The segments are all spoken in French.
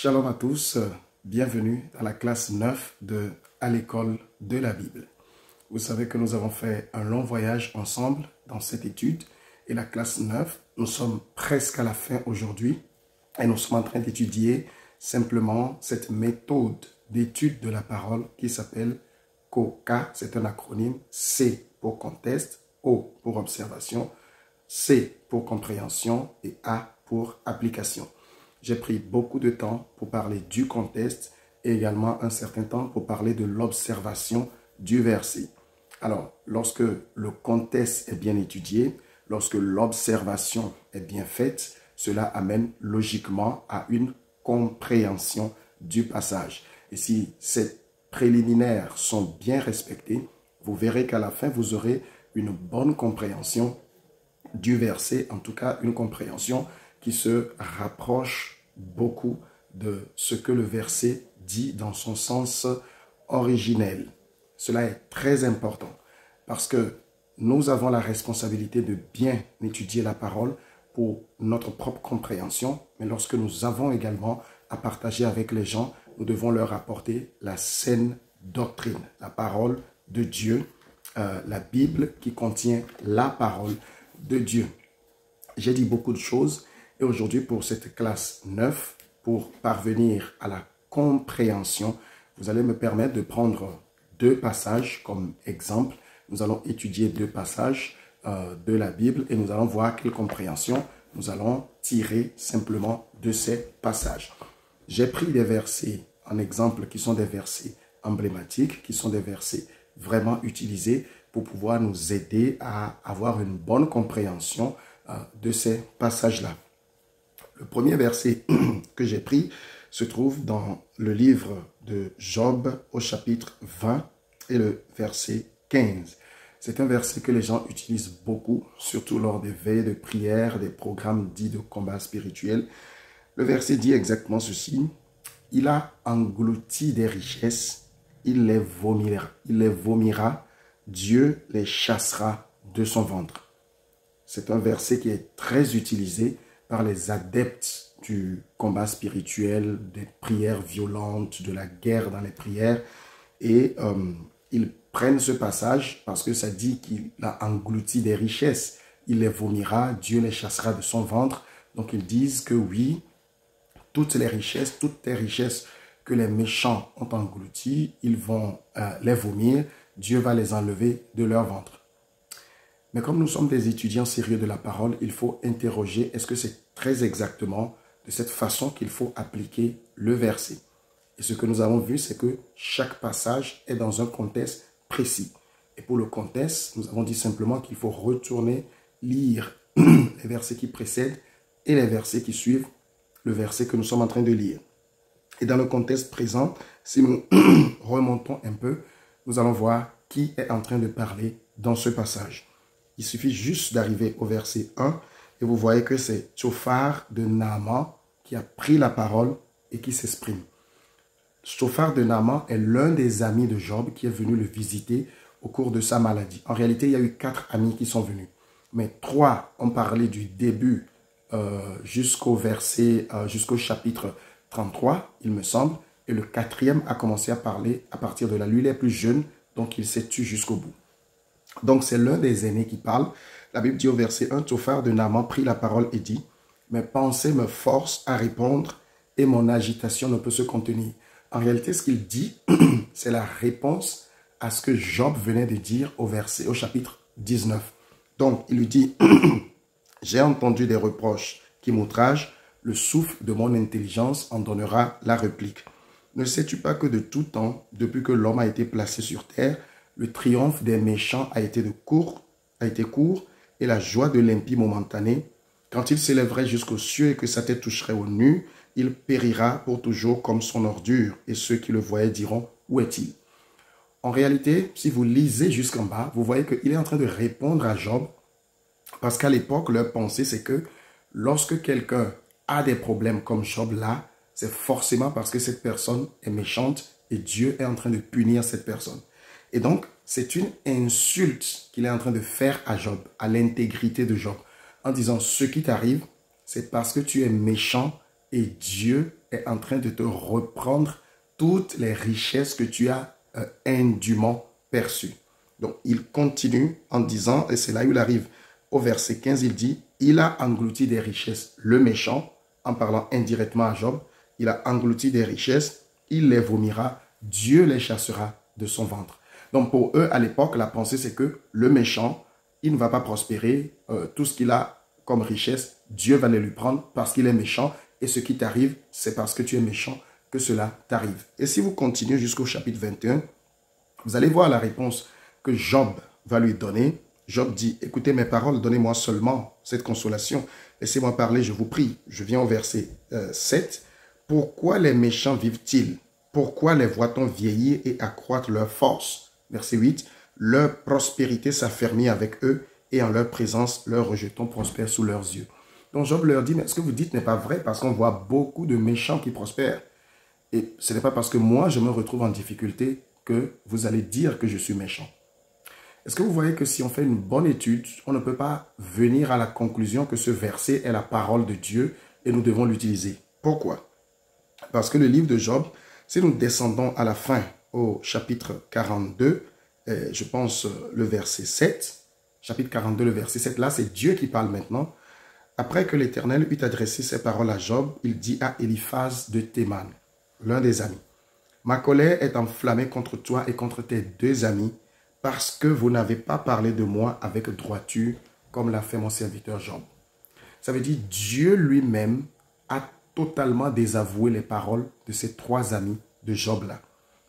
Shalom à tous, bienvenue dans la classe 9 de À l'école de la Bible. Vous savez que nous avons fait un long voyage ensemble dans cette étude et la classe 9, nous sommes presque à la fin aujourd'hui et nous sommes en train d'étudier simplement cette méthode d'étude de la parole qui s'appelle COCA, c'est un acronyme, C pour contexte, O pour observation, C pour compréhension et A pour application. J'ai pris beaucoup de temps pour parler du contexte et également un certain temps pour parler de l'observation du verset. Alors, lorsque le contexte est bien étudié, lorsque l'observation est bien faite, cela amène logiquement à une compréhension du passage. Et si ces préliminaires sont bien respectés, vous verrez qu'à la fin, vous aurez une bonne compréhension du verset, en tout cas une compréhension qui se rapproche beaucoup de ce que le verset dit dans son sens originel. Cela est très important parce que nous avons la responsabilité de bien étudier la parole pour notre propre compréhension, mais lorsque nous avons également à partager avec les gens, nous devons leur apporter la saine doctrine, la parole de Dieu, la Bible qui contient la parole de Dieu. J'ai dit beaucoup de choses et aujourd'hui pour cette classe 9, pour parvenir à la compréhension, vous allez me permettre de prendre deux passages comme exemple. Nous allons étudier deux passages de la Bible et nous allons voir quelle compréhension nous allons tirer simplement de ces passages. J'ai pris des versets en exemple qui sont des versets emblématiques, qui sont des versets vraiment utilisés pour pouvoir nous aider à avoir une bonne compréhension de ces passages-là. Le premier verset que j'ai pris se trouve dans le livre de Job au chapitre 20 et le verset 15. C'est un verset que les gens utilisent beaucoup, surtout lors des veilles de prière, des programmes dits de combat spirituel. Le verset dit exactement ceci: il a englouti des richesses, il les vomira, Dieu les chassera de son ventre. C'est un verset qui est très utilisé par les adeptes du combat spirituel, des prières violentes, de la guerre dans les prières. Et ils prennent ce passage parce que ça dit qu'il a englouti des richesses. Il les vomira, Dieu les chassera de son ventre. Donc ils disent que oui, toutes tes richesses que les méchants ont englouties, ils vont les vomir. Dieu va les enlever de leur ventre. Mais comme nous sommes des étudiants sérieux de la parole, il faut interroger, est-ce que c'est très exactement de cette façon qu'il faut appliquer le verset? Et ce que nous avons vu, c'est que chaque passage est dans un contexte précis. Et pour le contexte, nous avons dit simplement qu'il faut retourner lire les versets qui précèdent et les versets qui suivent le verset que nous sommes en train de lire. Et dans le contexte présent, si nous remontons un peu, nous allons voir qui est en train de parler dans ce passage. Il suffit juste d'arriver au verset 1 et vous voyez que c'est Tsophar de Naaman qui a pris la parole et qui s'exprime. Tsophar de Naaman est l'un des amis de Job qui est venu le visiter au cours de sa maladie. En réalité, il y a eu 4 amis qui sont venus. Mais 3 ont parlé du début jusqu'au chapitre 33, il me semble. Et le 4e a commencé à parler à partir de là. Lui, il est plus jeune, donc il s'est tué jusqu'au bout. Donc, c'est l'un des aînés qui parle. La Bible dit au verset 1, Tsophar de Naaman prit la parole et dit, « Mes pensées me forcent à répondre et mon agitation ne peut se contenir. » En réalité, ce qu'il dit, c'est la réponse à ce que Job venait de dire au chapitre 19. Donc, il lui dit, « J'ai entendu des reproches qui m'outragent, le souffle de mon intelligence en donnera la réplique. Ne sais-tu pas que de tout temps, depuis que l'homme a été placé sur terre, le triomphe des méchants a été court, et la joie de l'impie momentanée. Quand il s'élèverait jusqu'aux cieux et que sa tête toucherait aux nues, il périra pour toujours comme son ordure, et ceux qui le voyaient diront, où est-il? » En réalité, si vous lisez jusqu'en bas, vous voyez qu'il est en train de répondre à Job, parce qu'à l'époque, leur pensée, c'est que lorsque quelqu'un a des problèmes comme Job là, c'est forcément parce que cette personne est méchante et Dieu est en train de punir cette personne. Et donc, c'est une insulte qu'il est en train de faire à Job, à l'intégrité de Job, en disant, ce qui t'arrive, c'est parce que tu es méchant et Dieu est en train de te reprendre toutes les richesses que tu as indûment perçues. Donc, il continue en disant, et c'est là où il arrive au verset 15, il dit, il a englouti des richesses, le méchant, en parlant indirectement à Job, il a englouti des richesses, il les vomira, Dieu les chassera de son ventre. Donc, pour eux, à l'époque, la pensée, c'est que le méchant, il ne va pas prospérer, tout ce qu'il a comme richesse, Dieu va les lui prendre parce qu'il est méchant, et ce qui t'arrive, c'est parce que tu es méchant que cela t'arrive. Et si vous continuez jusqu'au chapitre 21, vous allez voir la réponse que Job va lui donner. Job dit, écoutez mes paroles, donnez-moi seulement cette consolation. Laissez-moi parler, je vous prie. Je viens au verset 7. Pourquoi les méchants vivent-ils? Pourquoi les voit-on vieillir et accroître leur force? Verset 8. Leur prospérité s'affermit avec eux et en leur présence, leurs rejetons prospèrent sous leurs yeux. Donc Job leur dit, mais ce que vous dites n'est pas vrai parce qu'on voit beaucoup de méchants qui prospèrent. Et ce n'est pas parce que moi je me retrouve en difficulté que vous allez dire que je suis méchant. Est-ce que vous voyez que si on fait une bonne étude, on ne peut pas venir à la conclusion que ce verset est la parole de Dieu et nous devons l'utiliser? Pourquoi? Parce que le livre de Job, si nous descendons à la fin au chapitre 42, je pense le verset 7, chapitre 42, le verset 7, là c'est Dieu qui parle maintenant. Après que l'Éternel eut adressé ses paroles à Job, il dit à Eliphaz de Théman, l'un des amis, « Ma colère est enflammée contre toi et contre tes deux amis, parce que vous n'avez pas parlé de moi avec droiture, comme l'a fait mon serviteur Job. » Ça veut dire Dieu lui-même a totalement désavoué les paroles de ces trois amis de Job là.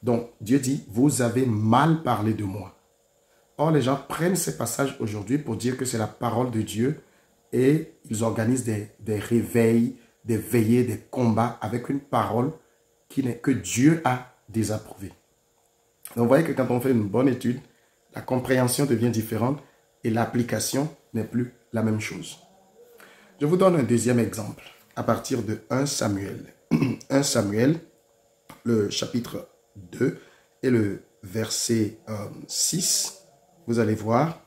Donc Dieu dit, vous avez mal parlé de moi. Or les gens prennent ces passages aujourd'hui pour dire que c'est la parole de Dieu et ils organisent des réveils, des veillées, des combats avec une parole que Dieu a désapprouvée. Donc vous voyez que quand on fait une bonne étude, la compréhension devient différente et l'application n'est plus la même chose. Je vous donne un deuxième exemple à partir de 1 Samuel. 1 Samuel, le chapitre 2 et le verset 6, vous allez voir,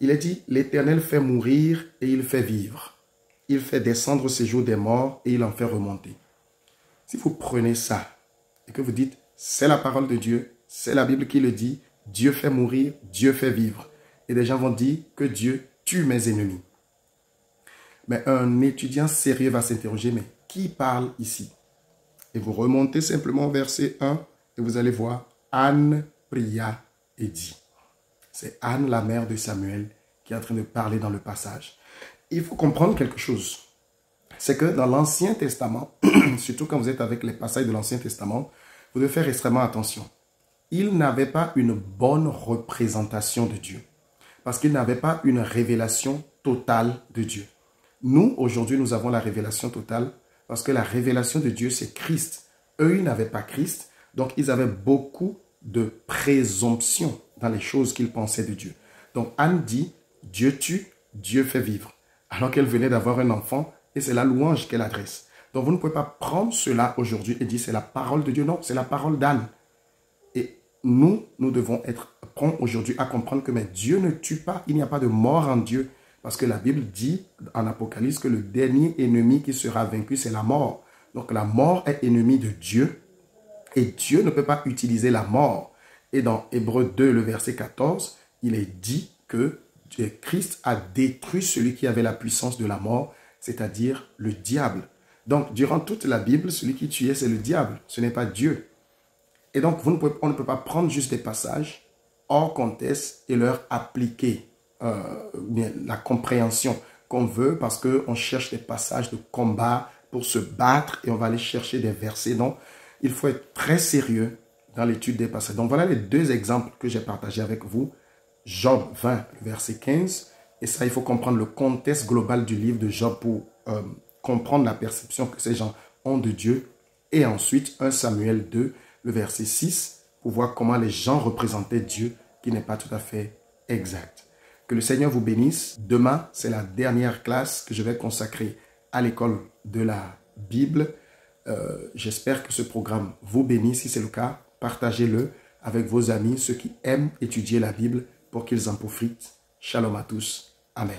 il est dit, l'Éternel fait mourir et il fait vivre. Il fait descendre au séjour des morts et il en fait remonter. Si vous prenez ça et que vous dites, c'est la parole de Dieu, c'est la Bible qui le dit, Dieu fait mourir, Dieu fait vivre. Et des gens vont dire que Dieu tue mes ennemis. Mais un étudiant sérieux va s'interroger, mais qui parle ici? Et vous remontez simplement au verset 1 et vous allez voir, Anne pria et dit. C'est Anne, la mère de Samuel, qui est en train de parler dans le passage. Il faut comprendre quelque chose. C'est que dans l'Ancien Testament, surtout quand vous êtes avec les passages de l'Ancien Testament, vous devez faire extrêmement attention. Ils n'avaient pas une bonne représentation de Dieu. Parce qu'ils n'avaient pas une révélation totale de Dieu. Nous, aujourd'hui, nous avons la révélation totale parce que la révélation de Dieu, c'est Christ. Eux, ils n'avaient pas Christ, donc ils avaient beaucoup de présomption dans les choses qu'ils pensaient de Dieu. Donc Anne dit, Dieu tue, Dieu fait vivre. Alors qu'elle venait d'avoir un enfant et c'est la louange qu'elle adresse. Donc vous ne pouvez pas prendre cela aujourd'hui et dire c'est la parole de Dieu. Non, c'est la parole d'Anne. Et nous devons être prêts aujourd'hui à comprendre que mais Dieu ne tue pas, il n'y a pas de mort en Dieu. Parce que la Bible dit en Apocalypse que le dernier ennemi qui sera vaincu, c'est la mort. Donc la mort est ennemie de Dieu et Dieu ne peut pas utiliser la mort. Et dans Hébreux 2, le verset 14, il est dit que Christ a détruit celui qui avait la puissance de la mort, c'est-à-dire le diable. Donc durant toute la Bible, celui qui tuait, c'est le diable, ce n'est pas Dieu. Et donc on ne peut pas prendre juste des passages hors contexte et leur appliquer la compréhension qu'on veut parce qu'on cherche des passages de combat pour se battre et on va aller chercher des versets. Donc, il faut être très sérieux dans l'étude des passages. Donc, voilà les deux exemples que j'ai partagés avec vous. Job 20, verset 15. Et ça, il faut comprendre le contexte global du livre de Job pour comprendre la perception que ces gens ont de Dieu. Et ensuite, 1 Samuel 2, le verset 6, pour voir comment les gens représentaient Dieu qui n'est pas tout à fait exact. Que le Seigneur vous bénisse. Demain, c'est la dernière classe que je vais consacrer à l'école de la Bible. J'espère que ce programme vous bénisse. Si c'est le cas, partagez-le avec vos amis, ceux qui aiment étudier la Bible pour qu'ils en profitent. Shalom à tous. Amen.